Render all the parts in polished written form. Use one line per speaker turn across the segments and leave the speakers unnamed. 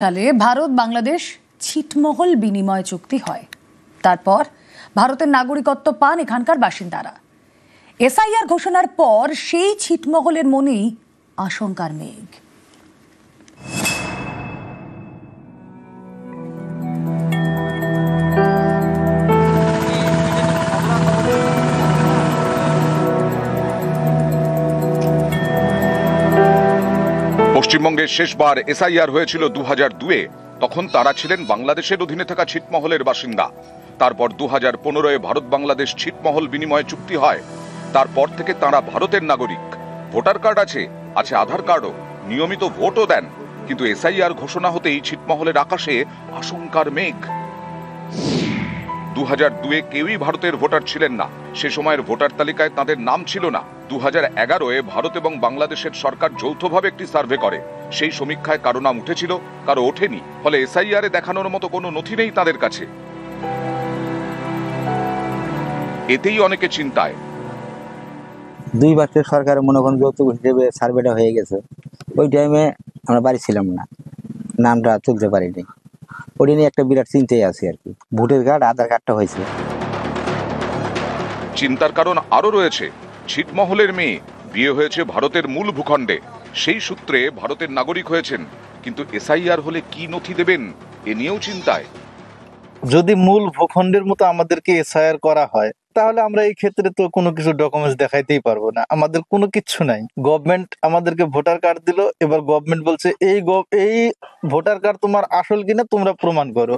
সালে ভারত বাংলাদেশ ছিটমহল বিনিময় চুক্তি হয়। তারপর ভারতের নাগরিকত্ব পান এখানকার বাসিন্দারা। এসআইআর ঘোষণার পর সেই ছিটমহলের মনেই আশঙ্কার মেঘ।
পশ্চিমবঙ্গে শেষবার এসআইআর হয়েছিল 2002-এ। তখন তারা ছিলেন বাংলাদেশের অধীনে থাকা ছিটমহলের বাসিন্দা। তারপর 2015-এ ভারত বাংলাদেশ ছিটমহল বিনিময় চুক্তি হয়। তারপর থেকে তারা ভারতের নাগরিক। ভোটার কার্ড আছে, আধার কার্ডও, নিয়মিত ভোটও দেন। কিন্তু এসআইআর ঘোষণা হতেই ছিটমহলের আকাশে আশঙ্কার মেঘ। 2002-এ কেউই ভারতের ভোটার ছিলেন না। সে সময়ের ভোটার তালিকায় তাদের নাম ছিল না। 2011-এ ভারত এবং বাংলাদেশের সরকার যৌথভাবে একটি সার্ভে করে। সেই সমীক্ষায় কারো নাম উঠেছিল, কারো ওঠেনি। ফলে এসআইআরে দেখানোর মতো কোনো নথি নেই তাদের কাছে। এতেই অনেকে চিন্তায়।
2 বছর সরকারের মনে করেন যৌতুক হিসেবে সার্ভেটা হয়ে গেছে। ওই টাইমে আমরা বাড়ি ছিলাম না, নামটা তুলতে পারিনি। ওটা নিয়ে একটা বিরাট চিন্তায় আছি আর কি। ভোটার কার্ড, আধার কার্ডটা হয়েছে।
চিন্তার কারণ আরো রয়েছে। ছিটমহলের মেয়ে বিয়ে হয়েছে ভারতের মূল ভূখণ্ডে, সেই সূত্রে ভারতের নাগরিক হয়েছেন। কিন্তু এসআইআর হলে কি নথি দেবেন, এ নিয়েও চিন্তায়।
যদি মূল ভূখণ্ডের মতো আমাদেরকে এসআইআর করা হয়, তাহলে আমরা এই ক্ষেত্রে তো কোনো কিছু ডকুমেন্টস দেখাইতেই পারবো না। আমাদের কোনো কিচ্ছু নাই। গভর্নমেন্ট আমাদেরকে ভোটার কার্ড দিল, এবার গভর্নমেন্ট বলছে এই ভোটার কার্ড তোমার আসল কিনা তোমরা প্রমাণ করো।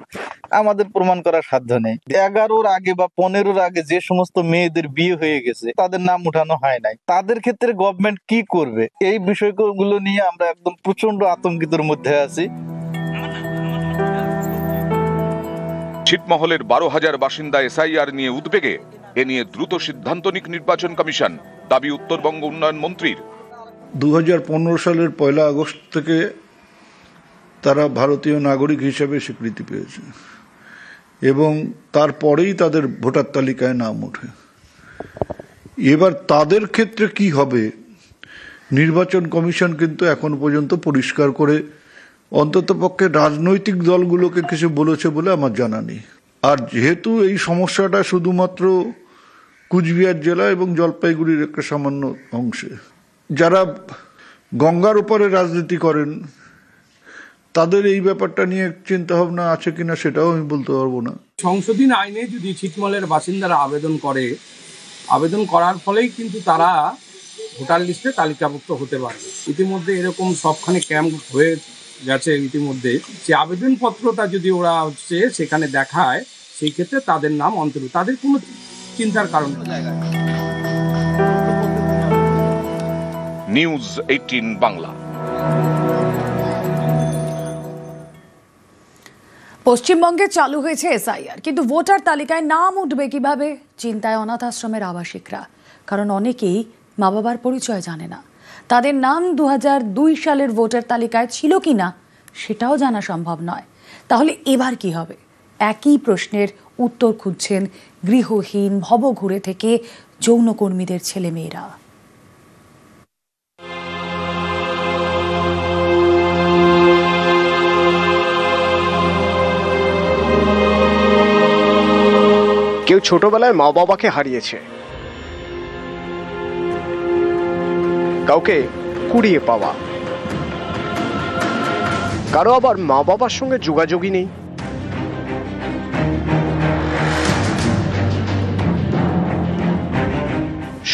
আমাদের প্রমাণ করার সাধ্য নেই। 11-র আগে বা 15-র আগে যে সমস্ত মেয়েদের বিয়ে হয়ে গেছে তাদের নাম উঠানো হয় নাই, তাদের ক্ষেত্রে গভর্নমেন্ট কি করবে? এই বিষয়গুলো নিয়ে আমরা একদম প্রচন্ড আতঙ্কিতর মধ্যে আছি।
ছিটমহলের 12,000 বাসিন্দা এসআইআর নিয়ে উদ্বেগে। এ নিয়ে দ্রুত সিদ্ধান্ত নিক নির্বাচন কমিশন, দাবি উত্তরবঙ্গ উন্নয়ন মন্ত্রীর।
2015 সালের 1 আগস্ট থেকে তারা ভারতীয় নাগরিক হিসেবে স্বীকৃতি পেয়েছে এবং তারপরেই তাদের ভোটার তালিকায় নাম ওঠে। এবার তাদের ক্ষেত্রে কি হবে, নির্বাচন কমিশন কিন্তু এখন পর্যন্ত পরিষ্কার করে অন্ততপক্ষে রাজনৈতিক দলগুলোকে কিছু বলেছে বলে আমার জানা নেই। আর যেহেতু এই সমস্যাটা শুধুমাত্র কুচবিহার জেলা এবং জলপাইগুড়ির একটা সামান্য অংশে, যারা গঙ্গার উপরে রাজনীতি করেন তাদের এই ব্যাপারটা নিয়ে চিন্তা ভাবনা আছে কিনা সেটাও আমি বলতে পারবো না।
সংশোধনী আইনে যদি ছিটমহলের বাসিন্দারা আবেদন করার ফলেই কিন্তু তারা ভোটার লিস্টে তালিকাভুক্ত হতে পারবে। ইতিমধ্যে এরকম সবখানে ক্যাম্প হয়ে গেছে। ইতিমধ্যে যে আবেদনপত্রটা যদি ওরা সেখানে দেখায়, সেই ক্ষেত্রে তাদের নাম অন্তর্ভুক্ত। তাদের কোনো চিন্তার কারণ নেই।
নিউজ 18 বাংলা।
পশ্চিমবঙ্গে চালু হয়েছে এসআইআর, কিন্তু ভোটার তালিকায় নাম উঠবে কিভাবে, চিন্তায় অনাথ আশ্রমের আবাসিকরা। কারণ অনেকেই মা বাবার পরিচয় জানে না। তাদের নাম 2002 সালের ভোটার তালিকায় ছিল কিনা সেটাও জানা সম্ভব নয়। তাহলে এবার কি হবে? একই প্রশ্নের উত্তর খুঁজছেন গৃহহীন ভবঘুরে থেকে যৌনকর্মীদের ছেলেমেয়েরা।
কেউ ছোটবেলায় মা বাবাকে হারিয়েছে, কাউকে কুড়িয়ে পাওয়া, কারো আবার মা বাবার সঙ্গে যোগাযোগই নেই।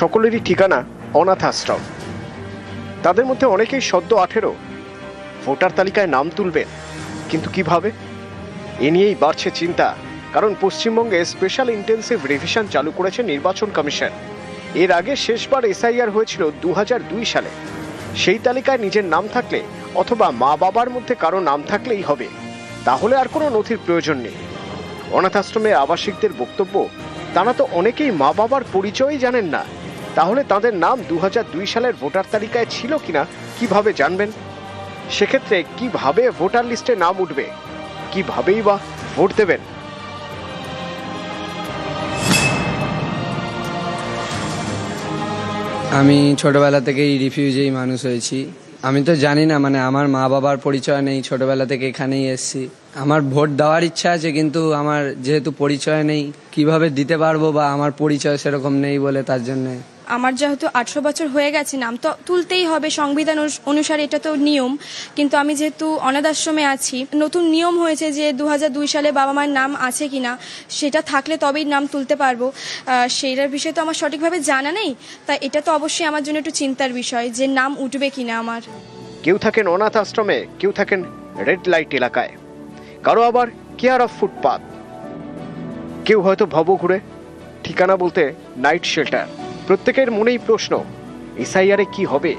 সকলেরই ঠিকানা অনাথ আশ্রম। তাদের মধ্যে অনেকেই সদ্য 18, ভোটার তালিকায় নাম তুলবেন, কিন্তু কিভাবে? এ নিয়েই বাড়ছে চিন্তা। কারণ পশ্চিমবঙ্গে স্পেশাল ইন্টেন্সিভ রিভিশন চালু করেছে নির্বাচন কমিশন। এর আগে শেষবার এসআইআর হয়েছিল 2002 সালে। সেই তালিকায় নিজের নাম থাকলে অথবা মা বাবার মধ্যে কারো নাম থাকলেই হবে, তাহলে আর কোনো নথির প্রয়োজন নেই। অনাথ আশ্রমের আবাসিকদের বক্তব্য, তারা তো অনেকেই মা বাবার পরিচয়ই জানেন না। তাহলে তাদের নাম 2002 সালের ভোটার তালিকায় ছিল কিনা কিভাবে জানবেন? সেক্ষেত্রে কিভাবে ভোটার লিস্টে নাম উঠবে, কিভাবেই বা ভোট দেবেন?
আমি ছোটবেলা থেকেই রিফিউজি মানুষ হয়েছি। আমি তো জানি না, মানে আমার মা বাবার পরিচয় নেই, ছোটবেলা থেকে এখানেই এসেছি। আমার ভোট দেওয়ার ইচ্ছা আছে, কিন্তু আমার যেহেতু পরিচয় নেই কিভাবে দিতে পারবো, বা আমার পরিচয় সেরকম নেই বলে তার জন্য।
আমার যেহেতু 18 বছর হয়ে গেছে, নাম তো তুলতেই হবে, সংবিধান অনুসারে এটা তো নিয়ম। কিন্তু আমি যেহেতু অনাথ আশ্রমে আছি, নতুন নিয়ম হয়েছে যে 2002 সালে বাবা মায়ের নাম আছে কিনা, সেটা থাকলে তবেই নাম তুলতে পারবো। সেইটার বিষয়ে তো আমার সঠিকভাবে জানা নেই, তাই এটা তো অবশ্যই আমার জন্য একটু চিন্তার বিষয় যে নাম উঠবে কিনা আমার।
কেউ থাকেন অনাথ আশ্রমে, কেউ থাকেন রেড লাইট এলাকায়, কারো আবার কেয়ার অফ ফুটপাথ, কেউ হয়তো ভবঘুরে, ঠিকানা বলতে নাইট শেল্টার। প্রত্যেকের মনেই প্রশ্ন, এসআইআরে কি হবে?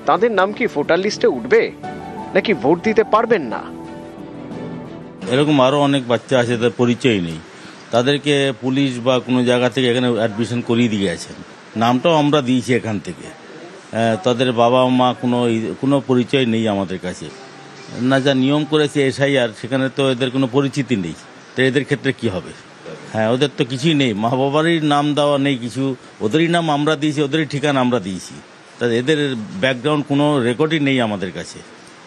তাদের নাম কি ভোটার লিস্টে উঠবে, নাকি ভোট দিতে পারবেন না?
এরকম আরও অনেক বাচ্চা আছে তাদের পরিচয় নেই, তাদেরকে পুলিশ বা কোনো জায়গা থেকে এখানে অ্যাডমিশন করিয়ে দিয়ে গেছেন, নামটাও আমরা দিয়েছি এখান থেকে। তাদের বাবা মা কোনো পরিচয় নেই আমাদের কাছে। না, যা নিয়ম করেছে এসআইআর, সেখানে তো এদের কোনো পরিচিতি নেই, তো এদের ক্ষেত্রে কি হবে? হ্যাঁ, ওদের তো কিছুই নেই, মা বাবারই নাম দেওয়া নেই কিছু, ওদেরই নাম আমরা দিয়েছি, ওদেরই ঠিকানা আমরা দিয়েছি, তা এদের ব্যাকগ্রাউন্ড কোনো রেকর্ডই নেই আমাদের কাছে।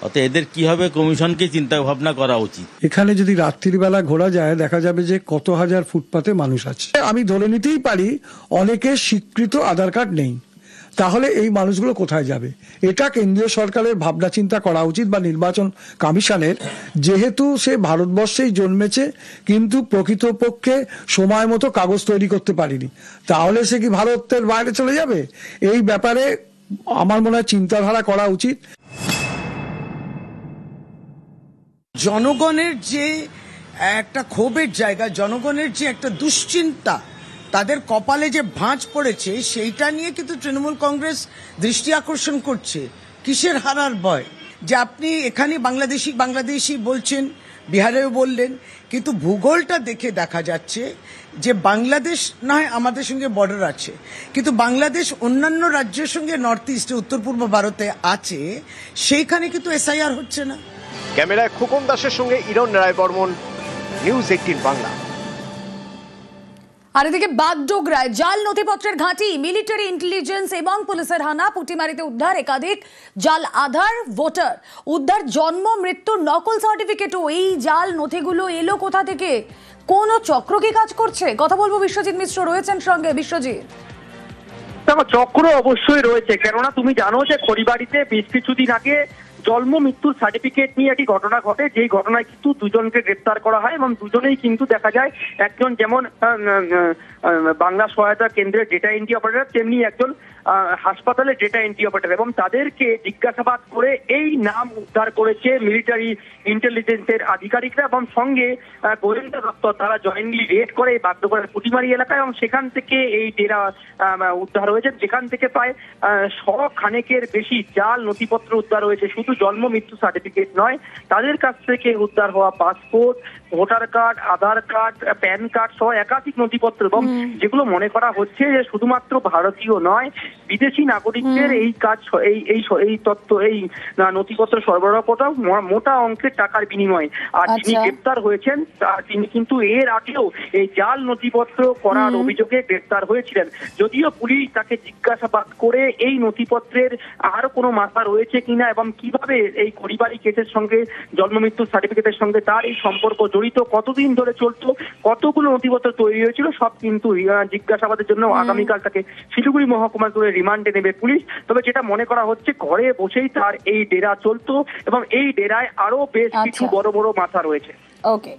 অতএব এদের কি হবে, কমিশনকে চিন্তা ভাবনা করা উচিত।
এখানে যদি রাত্রিবেলা ঘোরা যায় দেখা যাবে যে কত হাজার ফুটপাতে মানুষ আছে। আমি ধরে নিতেই পারি অনেকের স্বীকৃত আধার কার্ড নেই, তাহলে এই মানুষগুলো কোথায় যাবে? এটা কেন্দ্রীয় সরকারের ভাবনা চিন্তা করা উচিত, বা নির্বাচন কমিশনের, যেহেতু সে ভারতবর্ষেই জন্মেছে কিন্তু প্রকৃতপক্ষে সময় মতো কাগজ তৈরি করতে পারেনি, তাহলে সে কি ভারতের বাইরে চলে যাবে? এই ব্যাপারে আমার মনে হয় চিন্তাধারা করা উচিত।
জনগণের যে একটা ক্ষোভের জায়গা, জনগণের যে একটা দুশ্চিন্তা, তাদের কপালে যে ভাঁজ পড়েছে, সেইটা নিয়ে কিন্তু তৃণমূল কংগ্রেস দৃষ্টি আকর্ষণ করছে। কিসের হারার ভয়? যে আপনি এখানে বাংলাদেশি বলছেন, বিহারেও বললেন, কিন্তু ভূগোলটা দেখে দেখা যাচ্ছে যে বাংলাদেশ না হয় আমাদের সঙ্গে বর্ডার আছে, কিন্তু বাংলাদেশ অন্যান্য রাজ্যের সঙ্গে নর্থ ইস্টে, উত্তর পূর্ব ভারতে আছে, সেইখানে কিন্তু এসআইআর হচ্ছে না।
ক্যামেরায় খোকন দাসের সঙ্গে ইরণ রায় বর্মন, নিউজ 18 বাংলা।
আর এদিকে বাগডোগরায় জাল নথিপত্রের ঘাঁটি, মিলিটারি ইন্টেলিজেন্স এবং পুলিশের হানা, পুটিমারিতে উদ্ধার একাধিক জাল আধার ভোটার, উদ্ধার জন্ম মৃত্যুর নকল সার্টিফিকেটও। এই জাল নথিগুলো এলো কোথা থেকে? কোন চক্র কি কাজ করছে? কথা বলবো, বিশ্বজিৎ মিশ্র রয়েছেন সঙ্গে। বিশ্বজিৎ,
চক্র অবশ্যই রয়েছে, কেননা তুমি জানো যে খড়িবাড়িতে বেশ কিছুদিন আগে জন্ম মৃত্যুর সার্টিফিকেট নিয়ে একটি ঘটনা ঘটে, যেই ঘটনায় কিন্তু দুজনকে গ্রেপ্তার করা হয় এবং দুজনেই কিন্তু দেখা যায় একজন যেমন বাংলা সহায়তা কেন্দ্রের ডেটা এন্ট্রি অপারেটর, তেমনি একজন হাসপাতালের ডেটা এন্ট্রি অপারেটর, এবং তাদেরকে জিজ্ঞাসাবাদ করে এই নাম উদ্ধার করেছে মিলিটারি ইন্টেলিজেন্সের আধিকারিকরা, এবং সঙ্গে গোয়েন্দা দপ্তর তারা জয়েন্টলি রেড করে বাগডোগরার পুটিমারি এলাকায়, এবং সেখান থেকে এই ডেরা উদ্ধার হয়েছে, যেখান থেকে প্রায় 100 খানেকের বেশি জাল নথিপত্র উদ্ধার হয়েছে। শুধু জন্ম মৃত্যু সার্টিফিকেট নয়, তাদের কাছ থেকে উদ্ধার হওয়া পাসপোর্ট, ভোটার কার্ড, আধার কার্ড, প্যান কার্ড সহ একাধিক নথিপত্র, এবং যেগুলো মনে করা হচ্ছে যে শুধুমাত্র ভারতীয় নয়, বিদেশি নাগরিকদের এই কাজ, এই তথ্য, এই নথিপত্র সরবরাহ করা মোটা অঙ্কের টাকার বিনিময়ে। আর যিনি গ্রেপ্তার হয়েছেন তিনি কিন্তু এর আগেও এই জাল নথিপত্র করার অভিযোগে গ্রেপ্তার হয়েছিলেন। যদিও পুলিশ তাকে জিজ্ঞাসাবাদ করে এই নথিপত্রের আর কোনো মাথা রয়েছে কিনা এবং কিভাবে এই খড়িবাড়ি কেসের সঙ্গে, জন্ম মৃত্যুর সার্টিফিকেটের সঙ্গে তার এই সম্পর্ক জড়িত, কতদিন ধরে চলতো, কতগুলো নথিপত্র তৈরি হয়েছিল, সব কিন্তু জিজ্ঞাসাবাদের জন্য আগামীকাল তাকে শিলিগুড়ি মহকুমা করে রিমান্ডে নেবে পুলিশ। তবে যেটা মনে করা হচ্ছে, ঘরে বসেই তার এই ডেরা চলতো এবং এই ডেরায় আরো বেশ কিছু বড় বড় মাথা রয়েছে।
ওকে,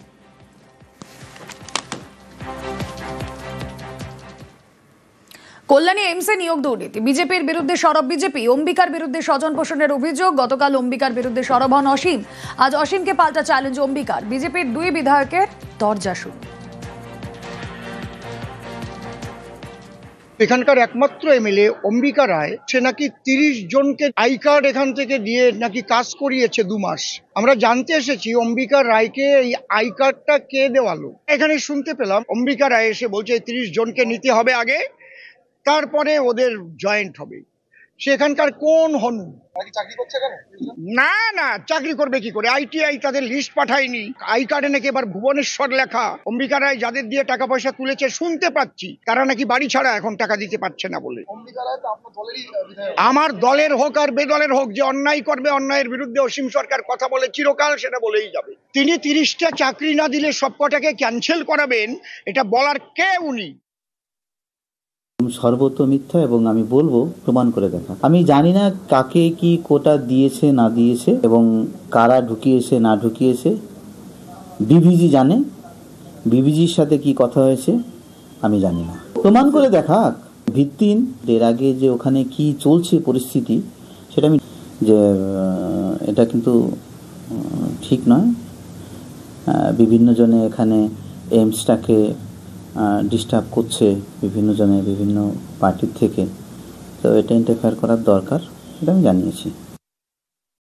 কল্যাণী এইমসে নিয়োগ দুর্নীতি, বিজেপির বিরুদ্ধে সরব বিজেপি, অম্বিকার বিরুদ্ধে স্বজন পোষণের অভিযোগ। গতকাল অম্বিকার বিরুদ্ধে সরব হন অসীম, আজ অসীমকে পাল্টা চ্যালেঞ্জ অম্বিকার। বিজেপির 2 বিধায়কের দরজা শুরু।
এখানকার একমাত্র এমএলএ অম্বিকা রায়, সে নাকি 30 জনকে আই কার্ড এখান থেকে দিয়ে নাকি কাজ করিয়েছে 2 মাস। আমরা জানতে এসেছি অম্বিকা রায়কে এই আই কার্ডটা কে দেওয়ালো। এখানে শুনতে পেলাম অম্বিকা রায় এসে বলছে 30 জনকে নিতে হবে আগে, তারপরে ওদের জয়েন্ট হবে। সেখানকার কোন হনু? না না, চাকরি করবে কি করে? ITI তাদের লিস্ট পাঠায়নি। আই কার্ডে নাকি এবার ভুবনেশ্বর লেখা। অম্বিকা রায় যাদের দিয়ে টাকা পয়সা তুলেছে শুনতে পাচ্ছি, তারা নাকি বাড়ি ছাড়া এখন টাকা দিতে পারছে না বলে। আমার দলের হোক আর বেদলের হোক, যে অন্যায় করবে, অন্যায়ের বিরুদ্ধে অসীম সরকার কথা বলে চিরকাল সেটা বলেই যাবে। তিনি 30টা চাকরি না দিলে সবকটাকে ক্যান্সেল করাবেন, এটা বলার কে উনি?
সর্বত মিথ্যা, এবং আমি বলবো প্রমাণ করে দেখা। আমি জানি না কাকে কি কোটা দিয়েছে না দিয়েছে এবং কারা ঢুকিয়েছে না ঢুকিয়েছে, বিভিজি জানে। বিভিজির সাথে কি কথা হয়েছে আমি জানি না, প্রমাণ করে দেখা ভিত্তিহীন। এর আগে যে ওখানে কি চলছে পরিস্থিতি, সেটা আমি যে এটা কিন্তু ঠিক নয়। বিভিন্ন জনে এখানে এইমসটাকে ডিস্টার্ব করছে, বিভিন্ন জনে বিভিন্ন পার্টির থেকে, তো এটা ইন্টারফেয়ার করার দরকার, এটা আমি জানিয়েছি।